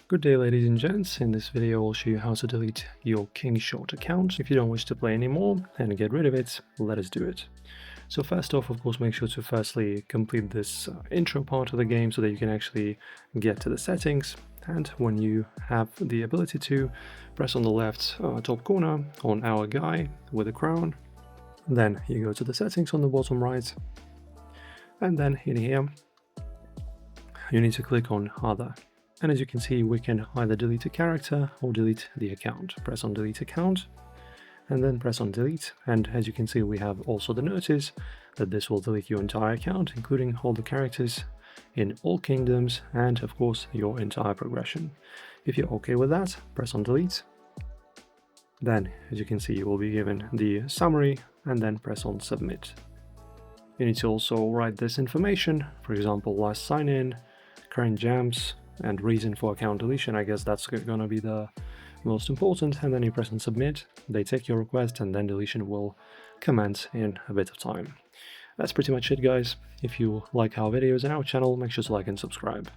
Good day, ladies and gents. In this video I'll show you how to delete your KingShot account. If you don't wish to play anymore and get rid of it, let us do it. So first off, of course, make sure to firstly complete this intro part of the game so that you can actually get to the settings. And when you have the ability to, press on the left top corner on our guy with a crown. Then you go to the settings on the bottom right. And then in here, you need to click on Other. And as you can see, we can either delete a character or delete the account. Press on delete account and then press on delete. And as you can see, we have also the notice that this will delete your entire account, including all the characters in all kingdoms and of course your entire progression. If you're okay with that, press on delete. Then as you can see, you will be given the summary and then press on submit. You need to also write this information, for example, last sign in, current gems, and reason for account deletion. I guess that's gonna be the most important, and then you press on submit. They take your request and then deletion will commence in a bit of time. That's pretty much it, guys. If you like our videos and our channel, make sure to like and subscribe.